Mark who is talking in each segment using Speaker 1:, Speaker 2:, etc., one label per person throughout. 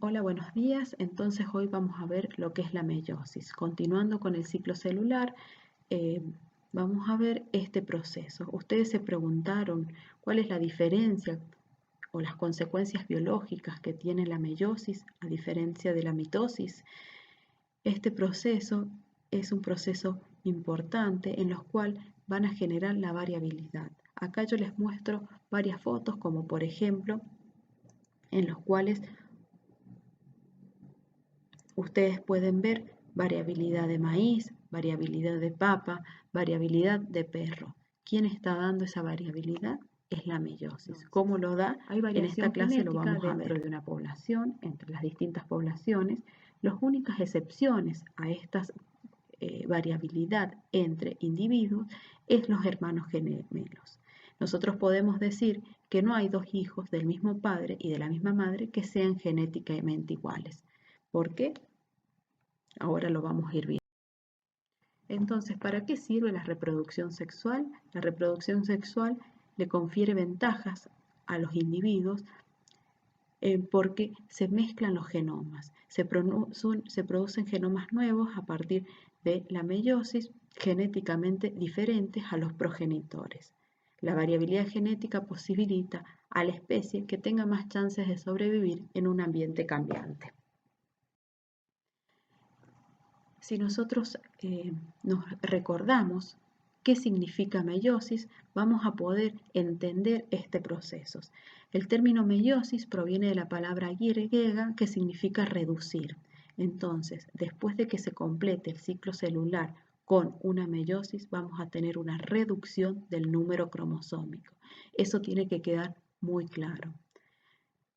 Speaker 1: Hola, buenos días. Entonces hoy vamos a ver lo que es la meiosis. Continuando con el ciclo celular, eh, vamos a ver este proceso. Ustedes se preguntaron cuál es la diferencia o las consecuencias biológicas que tiene la meiosis a diferencia de la mitosis. Este proceso es un proceso importante en los cual van a generar la variabilidad. Acá yo les muestro varias fotos, como por ejemplo, en los cuales ustedes pueden ver variabilidad de maíz, variabilidad de papa, variabilidad de perro. ¿Quién está dando esa variabilidad? Es la meiosis. ¿Cómo lo da? En esta clase lo vamos a ver dentro de una población, entre las distintas poblaciones. Las únicas excepciones a esta variabilidad entre individuos es los hermanos gemelos. Nosotros podemos decir que no hay dos hijos del mismo padre y de la misma madre que sean genéticamente iguales. ¿Por qué? Ahora lo vamos a ir viendo. Entonces, ¿para qué sirve la reproducción sexual? La reproducción sexual le confiere ventajas a los individuos porque se mezclan los genomas, se producen genomas nuevos a partir de la meiosis genéticamente diferentes a los progenitores. La variabilidad genética posibilita a la especie que tenga más chances de sobrevivir en un ambiente cambiante. Si nosotros nos recordamos qué significa meiosis, vamos a poder entender este proceso. El término meiosis proviene de la palabra griega que significa reducir. Entonces, después de que se complete el ciclo celular con una meiosis, vamos a tener una reducción del número cromosómico. Eso tiene que quedar muy claro.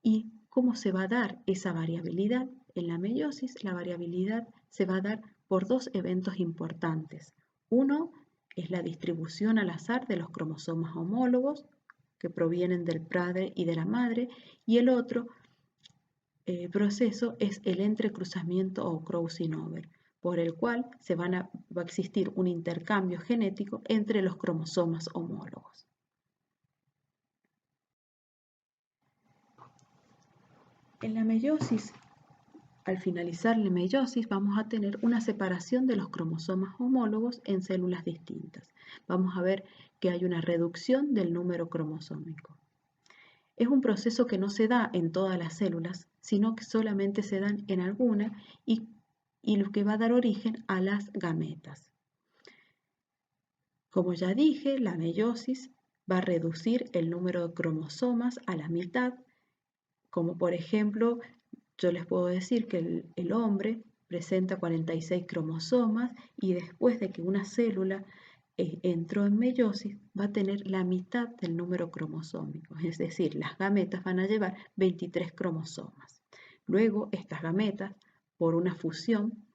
Speaker 1: ¿Y cómo se va a dar esa variabilidad? En la meiosis, la variabilidad se va a dar por dos eventos importantes. Uno es la distribución al azar de los cromosomas homólogos que provienen del padre y de la madre, y el otro proceso es el entrecruzamiento o crossing over, por el cual va a existir un intercambio genético entre los cromosomas homólogos. En la meiosis, al finalizar la meiosis, vamos a tener una separación de los cromosomas homólogos en células distintas. Vamos a ver que hay una reducción del número cromosómico. Es un proceso que no se da en todas las células, sino que solamente se dan en algunas y lo que va a dar origen a las gametas. Como ya dije, la meiosis va a reducir el número de cromosomas a la mitad, como por ejemplo, yo les puedo decir que el hombre presenta 46 cromosomas y después de que una célula entró en meiosis va a tener la mitad del número cromosómico, es decir, las gametas van a llevar 23 cromosomas. Luego estas gametas, por una fusión,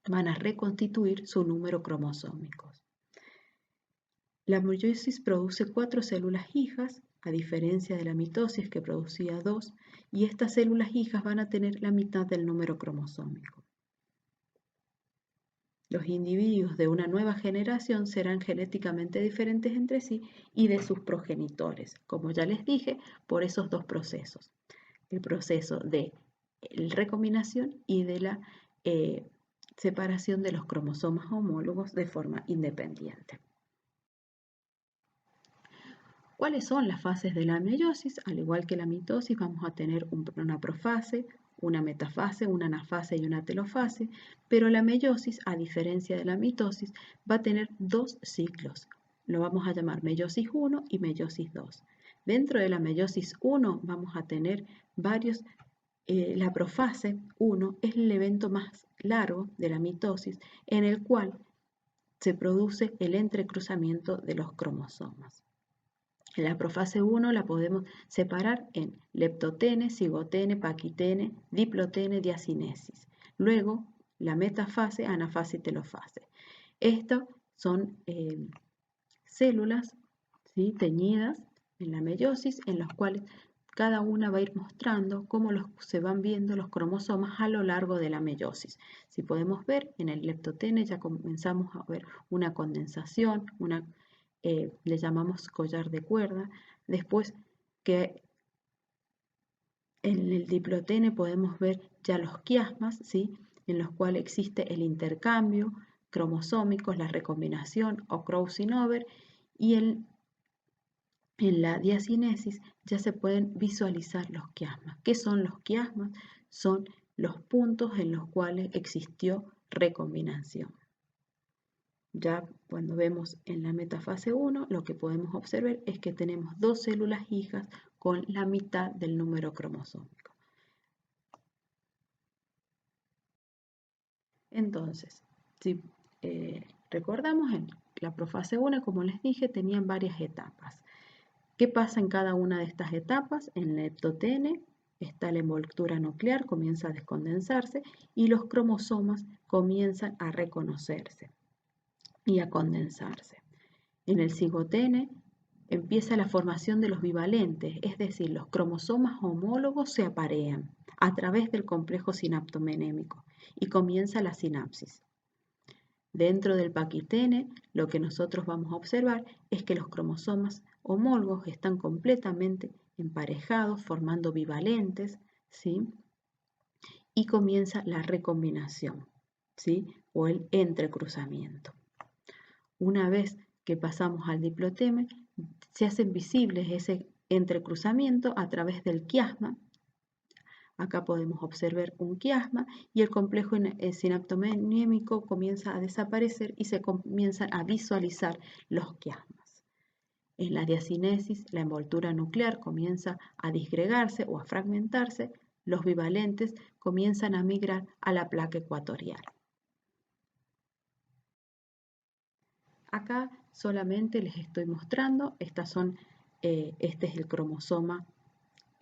Speaker 1: van a reconstituir su número cromosómico. La meiosis produce 4 células hijas, a diferencia de la mitosis que producía 2, y estas células hijas van a tener la mitad del número cromosómico. Los individuos de una nueva generación serán genéticamente diferentes entre sí y de sus progenitores, como ya les dije, por esos dos procesos. El proceso de recombinación y de la separación de los cromosomas homólogos de forma independiente. ¿Cuáles son las fases de la meiosis? Al igual que la mitosis, vamos a tener una profase, una metafase, una anafase y una telofase, pero la meiosis, a diferencia de la mitosis, va a tener dos ciclos. Lo vamos a llamar meiosis 1 y meiosis 2. Dentro de la meiosis 1 vamos a tener varios. La profase 1 es el evento más largo de la mitosis en el cual se produce el entrecruzamiento de los cromosomas. La profase 1 la podemos separar en leptotene, cigotene, paquitene, diplotene, diacinesis. Luego, la metafase, anafase y telofase. Estas son células, ¿sí?, teñidas en la meiosis, en las cuales cada una va a ir mostrando cómo se van viendo los cromosomas a lo largo de la meiosis. Si podemos ver, en el leptotene ya comenzamos a ver una condensación, le llamamos collar de cuerda, después que En el diplotene podemos ver ya los quiasmas, ¿sí? En los cuales existe el intercambio cromosómico, la recombinación o crossing over, y en la diacinesis ya se pueden visualizar los quiasmas. ¿Qué son los quiasmas? Son los puntos en los cuales existió recombinación. Ya cuando vemos en la metafase 1, lo que podemos observar es que tenemos dos células hijas con la mitad del número cromosómico. Entonces, si recordamos, en la profase 1, como les dije, tenían varias etapas. ¿Qué pasa en cada una de estas etapas? En el leptotene está la envoltura nuclear, comienza a descondensarse y los cromosomas comienzan a reconocerse y a condensarse. En el cigotene empieza la formación de los bivalentes, es decir, los cromosomas homólogos se aparean a través del complejo sinaptomenémico y comienza la sinapsis. Dentro del paquitene, lo que nosotros vamos a observar es que los cromosomas homólogos están completamente emparejados, formando bivalentes, ¿sí? Y comienza la recombinación, ¿sí? O el entrecruzamiento. Una vez que pasamos al diplotene, se hacen visibles ese entrecruzamiento a través del quiasma. Acá podemos observar un quiasma y el complejo sinaptomenémico comienza a desaparecer y se comienzan a visualizar los quiasmas. En la diacinesis, la envoltura nuclear comienza a disgregarse o a fragmentarse, los bivalentes comienzan a migrar a la placa ecuatorial. Acá solamente les estoy mostrando, este es el cromosoma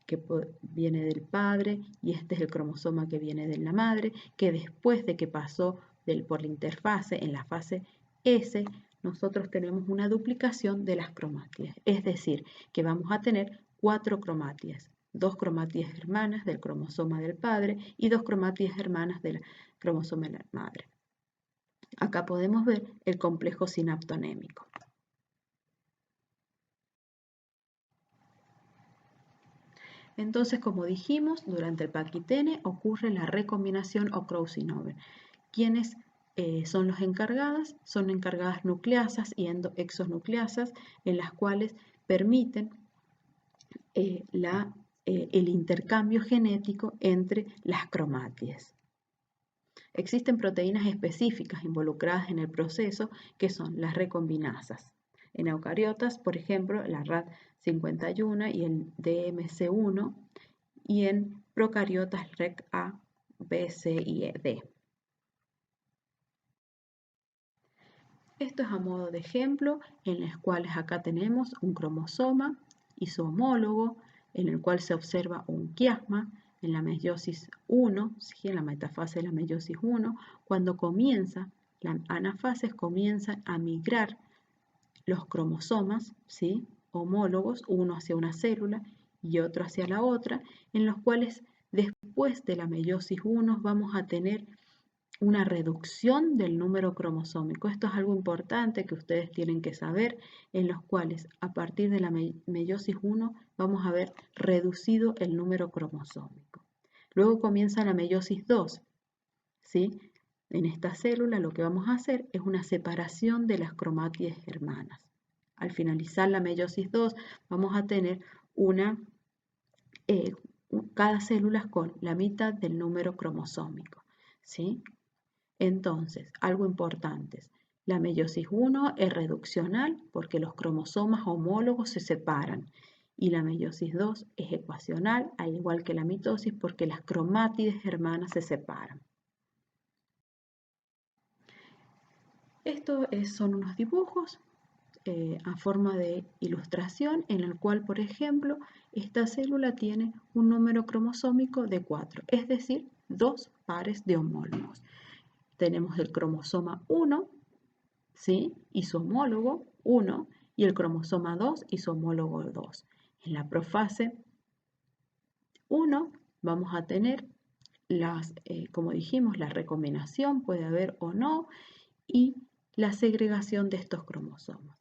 Speaker 1: que viene del padre y este es el cromosoma que viene de la madre, que después de que pasó por la interfase en la fase S, nosotros tenemos una duplicación de las cromátides, es decir, que vamos a tener 4 cromátides, 2 cromátides hermanas del cromosoma del padre y 2 cromátides hermanas del cromosoma de la madre. Acá podemos ver el complejo sinaptonémico. Entonces, como dijimos, durante el paquitene ocurre la recombinación o crossing over. ¿Quiénes son los encargadas? Son encargadas nucleasas y exonucleasas en las cuales permiten el intercambio genético entre las cromátides. Existen proteínas específicas involucradas en el proceso que son las recombinasas. En eucariotas, por ejemplo, la RAD51 y el DMC1, y en procariotas REC-A, B, C y D. Esto es a modo de ejemplo, en los cuales acá tenemos un cromosoma y su homólogo, en el cual se observa un quiasma en la meiosis 1, ¿sí? En la metafase de la meiosis 1, cuando comienza, las anafases comienzan a migrar los cromosomas, ¿sí? Homólogos, uno hacia una célula y otro hacia la otra, en los cuales después de la meiosis 1 vamos a tener una reducción del número cromosómico. Esto es algo importante que ustedes tienen que saber, en los cuales a partir de la meiosis 1 vamos a ver reducido el número cromosómico. Luego comienza la meiosis 2, ¿sí? En esta célula lo que vamos a hacer es una separación de las cromátides hermanas. Al finalizar la meiosis 2 vamos a tener cada célula con la mitad del número cromosómico, ¿sí? Entonces, algo importante, la meiosis 1 es reduccional porque los cromosomas homólogos se separan y la meiosis 2 es ecuacional, al igual que la mitosis, porque las cromátides hermanas se separan. Estos son unos dibujos a forma de ilustración en el cual, por ejemplo, esta célula tiene un número cromosómico de 4, es decir, 2 pares de homólogos. Tenemos el cromosoma 1, ¿sí? Y su homólogo 1, y el cromosoma 2 y su homólogo 2. En la profase 1 vamos a tener, como dijimos, la recombinación, puede haber o no, y la segregación de estos cromosomas.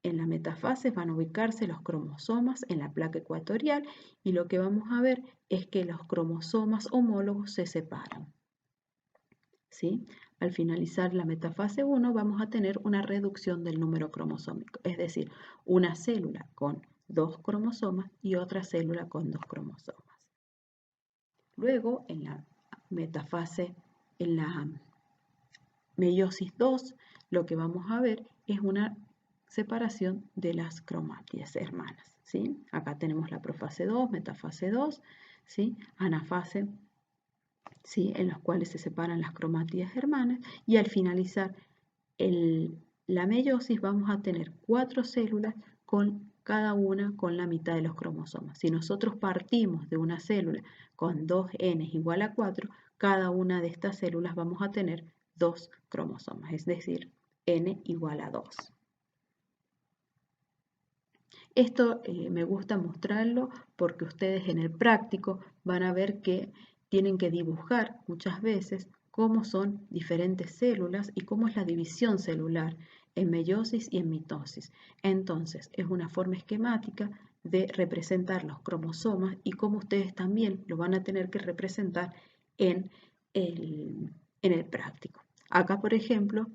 Speaker 1: en la metafase van a ubicarse los cromosomas en la placa ecuatorial y lo que vamos a ver es que los cromosomas homólogos se separan. ¿Sí? Al finalizar la metafase 1 vamos a tener una reducción del número cromosómico, es decir, una célula con 2 cromosomas y otra célula con 2 cromosomas. Luego, en la metafase, en la meiosis 2, lo que vamos a ver es una separación de las cromátides hermanas, ¿sí? Acá tenemos la profase 2, metafase 2, ¿sí? Anafase, ¿sí? En los cuales se separan las cromátides hermanas y al finalizar la meiosis vamos a tener 4 células con cada una con la mitad de los cromosomas. Si nosotros partimos de una célula con 2n igual a 4, cada una de estas células vamos a tener 2 cromosomas, es decir, n igual a 2. Esto me gusta mostrarlo porque ustedes en el práctico van a ver que tienen que dibujar muchas veces cómo son diferentes células y cómo es la división celular en meiosis y en mitosis. Entonces, es una forma esquemática de representar los cromosomas y cómo ustedes también lo van a tener que representar en el práctico. Acá, por ejemplo,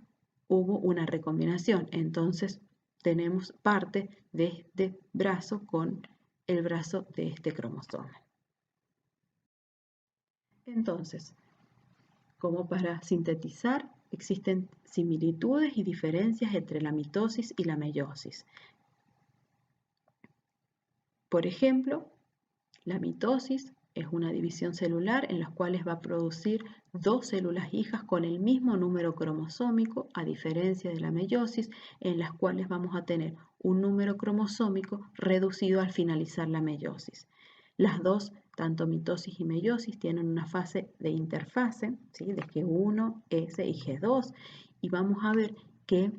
Speaker 1: hubo una recombinación, entonces tenemos parte de este brazo con el brazo de este cromosoma. Entonces, como para sintetizar, existen similitudes y diferencias entre la mitosis y la meiosis. Por ejemplo, la mitosis es una división celular en la cual va a producir 2 células hijas con el mismo número cromosómico, a diferencia de la meiosis, en las cuales vamos a tener un número cromosómico reducido al finalizar la meiosis. Las dos, tanto mitosis y meiosis, tienen una fase de interfase, ¿sí? De G1, S y G2, y vamos a ver que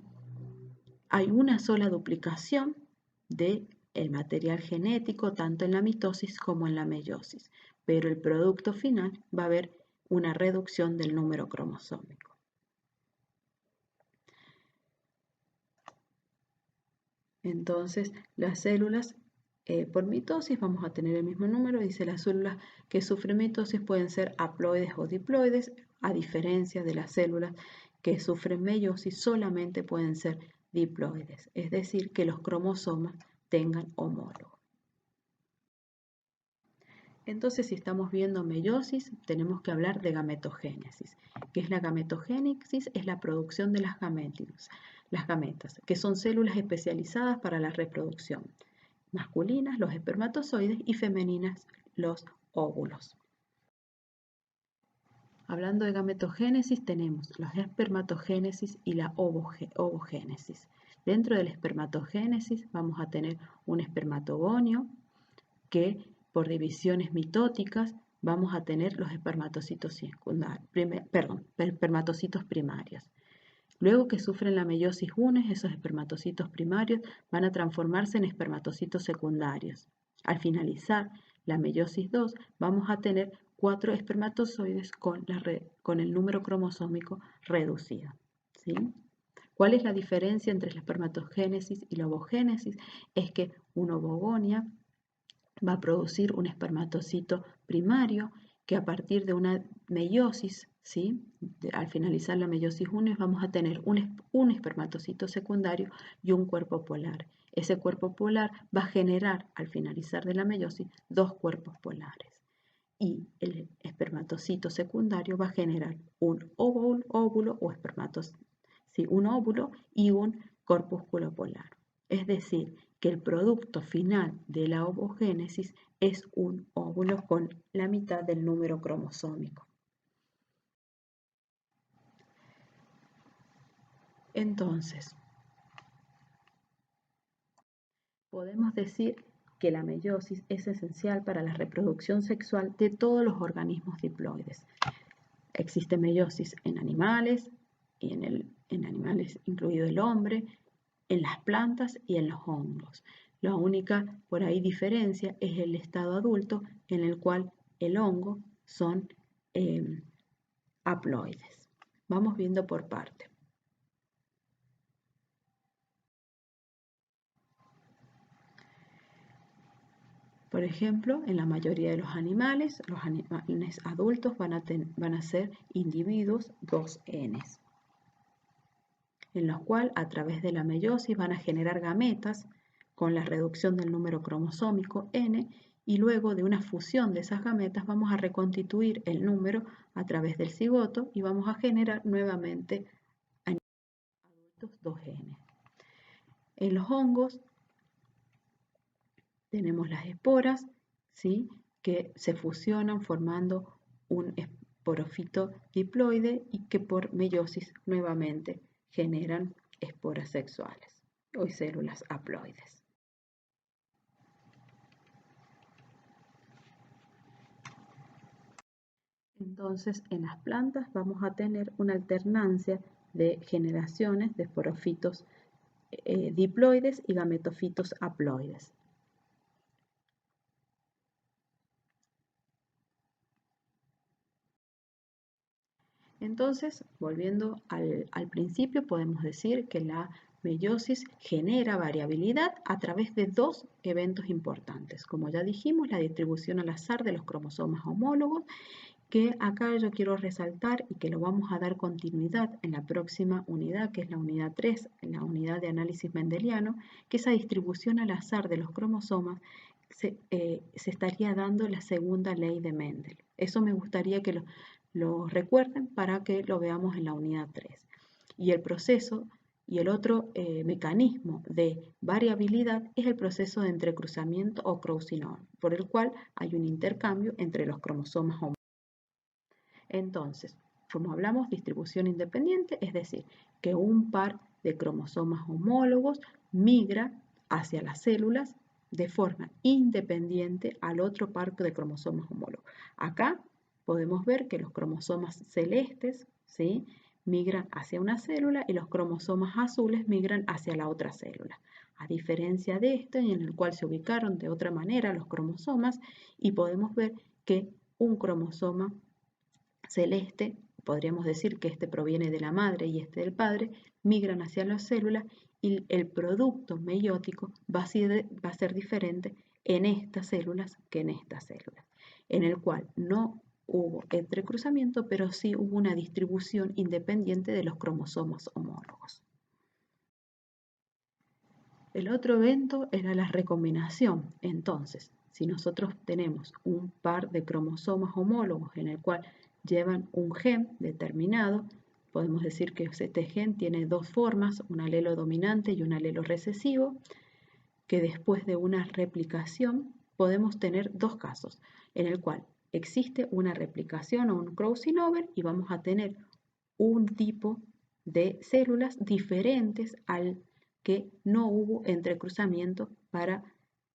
Speaker 1: hay una sola duplicación de el material genético tanto en la mitosis como en la meiosis, pero el producto final va a haber una reducción del número cromosómico. Entonces, las células por mitosis vamos a tener el mismo número, dice las células que sufren mitosis pueden ser haploides o diploides, a diferencia de las células que sufren meiosis solamente pueden ser diploides, es decir, que los cromosomas tengan homólogo. Entonces, si estamos viendo meiosis, tenemos que hablar de gametogénesis. ¿Qué es la gametogénesis? Es la producción de las gametas, que son células especializadas para la reproducción. Masculinas, los espermatozoides, y femeninas, los óvulos. Hablando de gametogénesis, tenemos la espermatogénesis y la ovogénesis. Dentro de la espermatogénesis vamos a tener un espermatogonio que por divisiones mitóticas vamos a tener los espermatocitos espermatocitos primarios. Luego que sufren la meiosis 1, esos espermatocitos primarios van a transformarse en espermatocitos secundarios. Al finalizar la meiosis 2, vamos a tener 4 espermatozoides con el número cromosómico reducido, ¿sí? ¿Cuál es la diferencia entre la espermatogénesis y la ovogénesis? Es que una ovogonia va a producir un espermatocito primario que a partir de una meiosis, ¿sí? Al finalizar la meiosis 1 vamos a tener un espermatocito secundario y un cuerpo polar. Ese cuerpo polar va a generar al finalizar de la meiosis 2 cuerpos polares. Y el espermatocito secundario va a generar un óvulo o sí, un óvulo y un corpúsculo polar. Es decir, que el producto final de la ovogénesis es un óvulo con la mitad del número cromosómico. Entonces, podemos decir que la meiosis es esencial para la reproducción sexual de todos los organismos diploides. Existe meiosis en animales, y en animales incluido el hombre, en las plantas y en los hongos. La única por ahí diferencia es el estado adulto en el cual el hongo son haploides. Vamos viendo por parte. Por ejemplo, en la mayoría de los animales adultos van a ser individuos 2N, en los cuales a través de la meiosis van a generar gametas con la reducción del número cromosómico N, y luego de una fusión de esas gametas vamos a reconstituir el número a través del cigoto y vamos a generar nuevamente adultos 2N. En los hongos tenemos las esporas, ¿sí?, que se fusionan formando un esporófito diploide y que por meiosis nuevamente generan esporas sexuales o células haploides. Entonces, en las plantas vamos a tener una alternancia de generaciones de esporófitos diploides y gametofitos haploides. Entonces, volviendo al principio, podemos decir que la meiosis genera variabilidad a través de dos eventos importantes. Como ya dijimos, la distribución al azar de los cromosomas homólogos, que acá yo quiero resaltar y que lo vamos a dar continuidad en la próxima unidad, que es la unidad 3, en la unidad de análisis mendeliano, que esa distribución al azar de los cromosomas se estaría dando la segunda ley de Mendel. Eso me gustaría que lo recuerden para que lo veamos en la unidad 3. Y el proceso y el otro mecanismo de variabilidad es el proceso de entrecruzamiento o crossing over, por el cual hay un intercambio entre los cromosomas homólogos. Entonces, como hablamos, distribución independiente, es decir, que un par de cromosomas homólogos migra hacia las células de forma independiente al otro par de cromosomas homólogos. Acá podemos ver que los cromosomas celestes, ¿sí?, migran hacia una célula y los cromosomas azules migran hacia la otra célula. A diferencia de esto, en el cual se ubicaron de otra manera los cromosomas, y podemos ver que un cromosoma celeste, podríamos decir que este proviene de la madre y este del padre, migran hacia las células y el producto meiótico va a ser diferente en estas células que en estas células, en el cual no hubo entrecruzamiento, pero sí hubo una distribución independiente de los cromosomas homólogos. El otro evento era la recombinación. Entonces, si nosotros tenemos un par de cromosomas homólogos en el cual llevan un gen determinado, podemos decir que este gen tiene dos formas, un alelo dominante y un alelo recesivo, que después de una replicación podemos tener dos casos, en el cual existe una replicación o un crossing over y vamos a tener un tipo de células diferentes al que no hubo entrecruzamiento para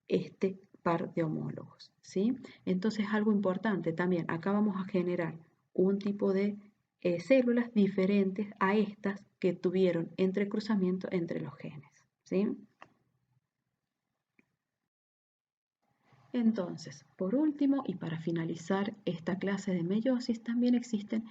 Speaker 1: este par de homólogos, ¿sí? Entonces, algo importante también, acá vamos a generar un tipo de células diferentes a estas que tuvieron entrecruzamiento entre los genes, ¿sí? Entonces, por último, y para finalizar esta clase de meiosis, también existen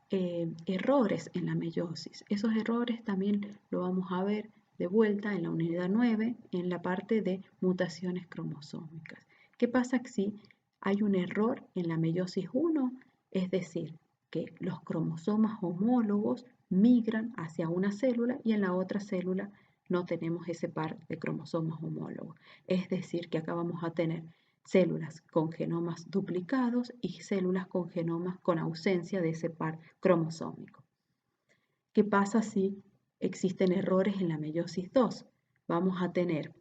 Speaker 1: errores en la meiosis. Esos errores también lo vamos a ver de vuelta en la unidad 9, en la parte de mutaciones cromosómicas. ¿Qué pasa si hay un error en la meiosis 1? Es decir, que los cromosomas homólogos migran hacia una célula y en la otra célula no tenemos ese par de cromosomas homólogos. Es decir, que acá vamos a tener células con genomas duplicados y células con genomas con ausencia de ese par cromosómico. ¿Qué pasa si existen errores en la meiosis 2? Vamos a tener,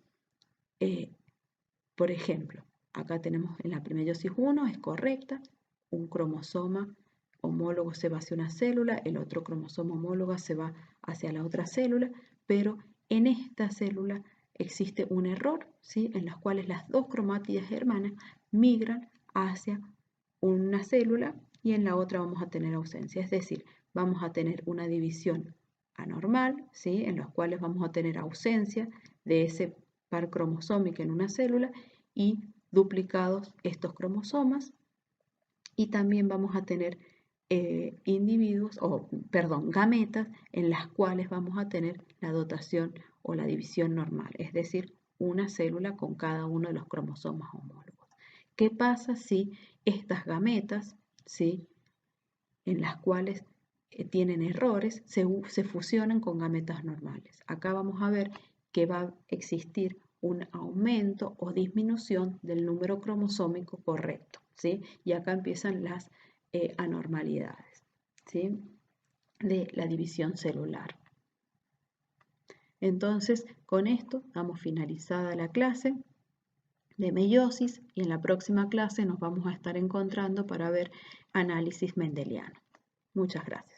Speaker 1: por ejemplo, acá tenemos en la meiosis 1 es correcta, un cromosoma homólogo se va hacia una célula, el otro cromosoma homólogo se va hacia la otra célula, pero en esta célula existe un error, ¿sí?, en los cuales las dos cromátidas hermanas migran hacia una célula y en la otra vamos a tener ausencia. Es decir, vamos a tener una división anormal, ¿sí?, en los cuales vamos a tener ausencia de ese par cromosómico en una célula y duplicados estos cromosomas. Y también vamos a tener gametas en las cuales vamos a tener la dotación o la división normal, es decir, una célula con cada uno de los cromosomas homólogos. ¿Qué pasa si estas gametas, ¿sí?, en las cuales tienen errores, se fusionan con gametas normales? Acá vamos a ver que va a existir un aumento o disminución del número cromosómico correcto, ¿sí? Y acá empiezan las anormalidades, ¿sí?, de la división celular. Entonces, con esto damos finalizada la clase de meiosis y en la próxima clase nos vamos a estar encontrando para ver análisis mendeliano. Muchas gracias.